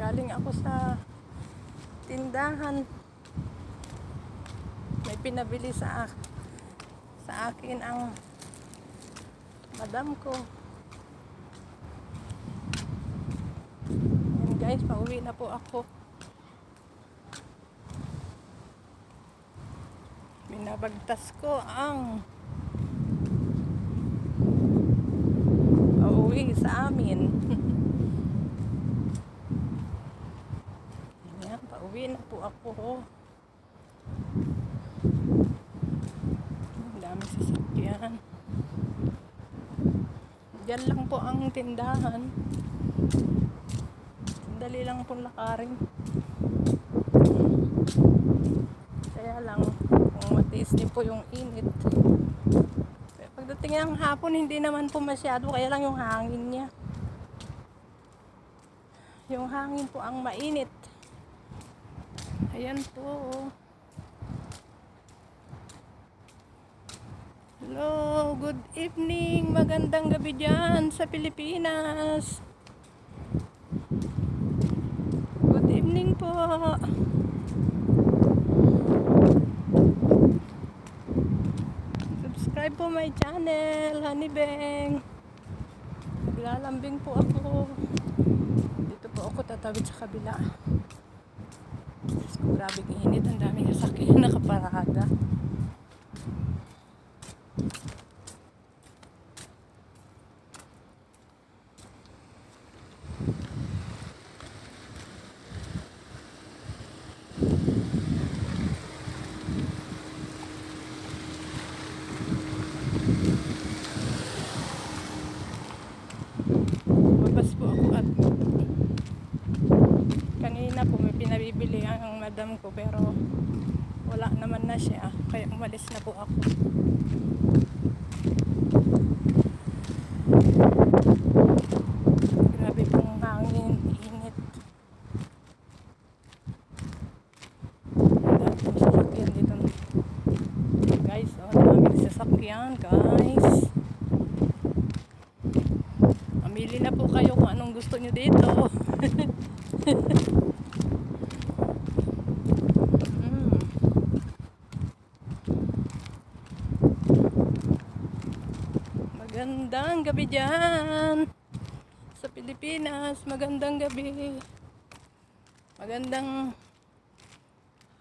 Galing ako sa tindahan. May pinabili sa akin ang madam ko. Ayan guys, pauwi na po ako. Binabagtas ko ang pauwi sa amin. Ayan, pauwi na po ako. Ang dami sasakyan. Diyan lang po ang tindahan. Dali lang pong lakarin. Kaya lang, kung matiis niyo po yung init. Pagdating ng hapon, hindi naman po masyado. Kaya lang yung hangin niya. Yung hangin po ang mainit. Ayan po. Hello, good evening. Magandang gabi dyan sa Pilipinas. Good evening po. Subscribe po my channel, Honey Beng. Naglalambing po ako. Dito po ako tatawid sa kabila. Grabe init, ang daming sasakyan nakaparada. Mabas po ako at kanina po may pinabibili ang madam ko pero wala naman na siya kaya umalis na po ako. Grabe pong hangin, init. Ang daming sasakyan dito guys, oh, ang daming sasakyan guys. Mamili na po kayo kung anong gusto nyo dito. Magandang gabi dyan sa Pilipinas. Magandang gabi. Magandang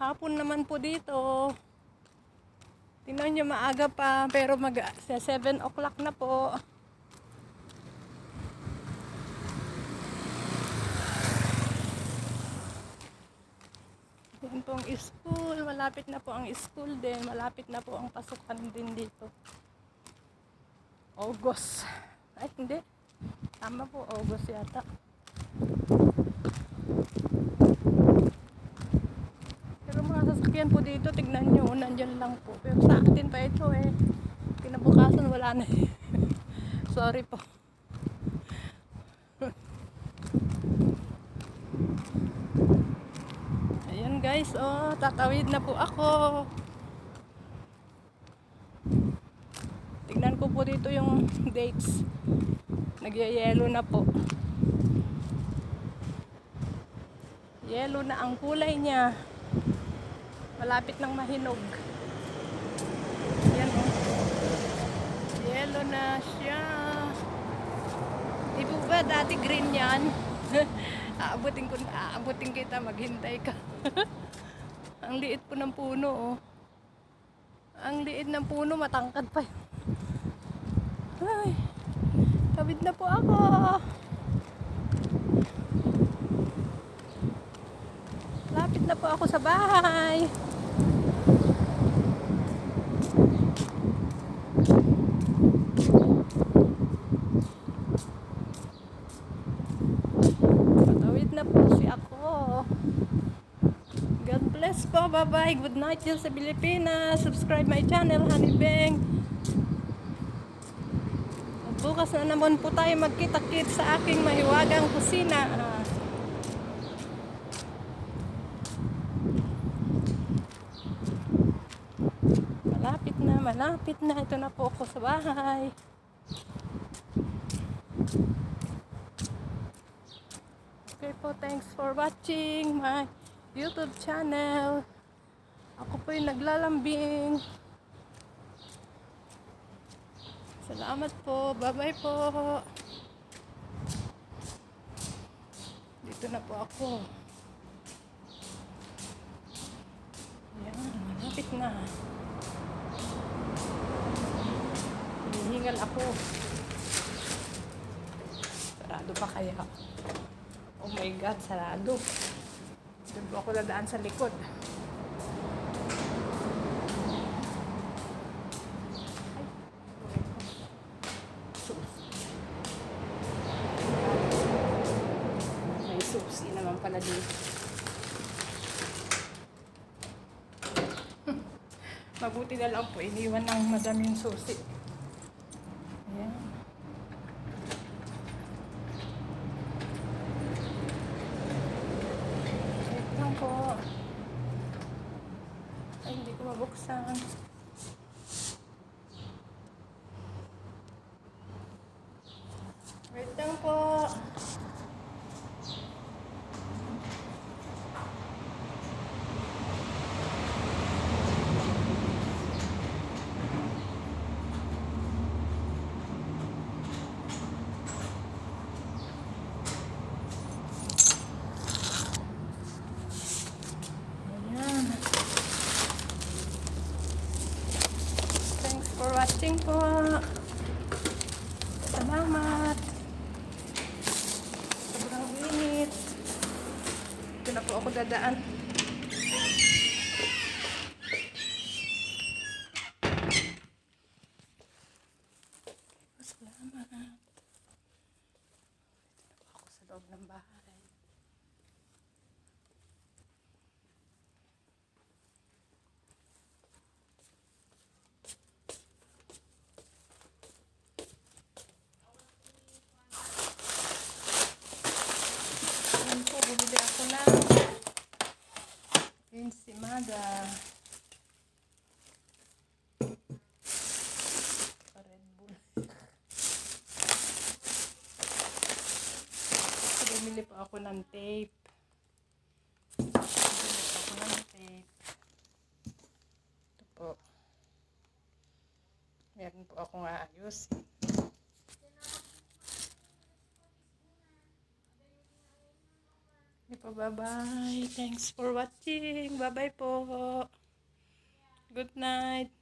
hapon naman po dito. Tingnan nyo, maaga pa pero sa 7 o'clock na po. Yan po ang school. Malapit na po ang school din. Malapit na po ang pasukan din dito. August. Ay, hindi. Tama po, August yata. Pero mga sasakyan po dito, tignan nyo, nandyan lang po. Pero sa atin pa ito eh. Kinabukasan, wala na eh. Sorry po. Ayan guys, oh, tatawid na po ako. Tignan ko po dito yung dates. Nagyayelo na po. Yellow na ang kulay niya. Malapit ng mahinog. Yan oh. Yellow na siya. Di po ba dati green yan? Aabutin kita, maghintay ka. Ang liit po ng puno oh. Ang liit ng puno, matangkad pa yun. Ay, tawid na po ako. Lapit na po ako sa bahay. Patawid na po si ako. God bless po. Bye-bye. Good night dyan sa Pilipinas. Subscribe my channel, Honey Beng. Bukas na naman po tayo magkita-kit sa aking mahiwagang kusina. Malapit na. Ito na po ako sa bahay. Okay po. Thanks for watching my YouTube channel. Ako po yung naglalambing. Salamat po. Bye-bye po. Dito na po ako. Ayan, malapit na. Hinihingal ako. Sarado pa kaya? Oh my God, sarado. Doon po ako dadaan sa likod. May susi naman pala dito. Mabuti na lang po, iniwan ng madam yung susi. Ayan. Wait lang po. Ay, hindi ko mabuksan. Wait lang po. Ayan. Thanks for watching po. Salamat. Sobrang init. Ito na po ako dadaan. Salamat. Dito na po ako sa loob ng bahay. Ayan po, bumili ako ng ensimada. Red Bull. Bumili po ako ng tape. Bumili po ako ng tape. Ito po. Meron po akong aayusin. Bye-bye. Thanks for watching. Bye-bye po. Good night.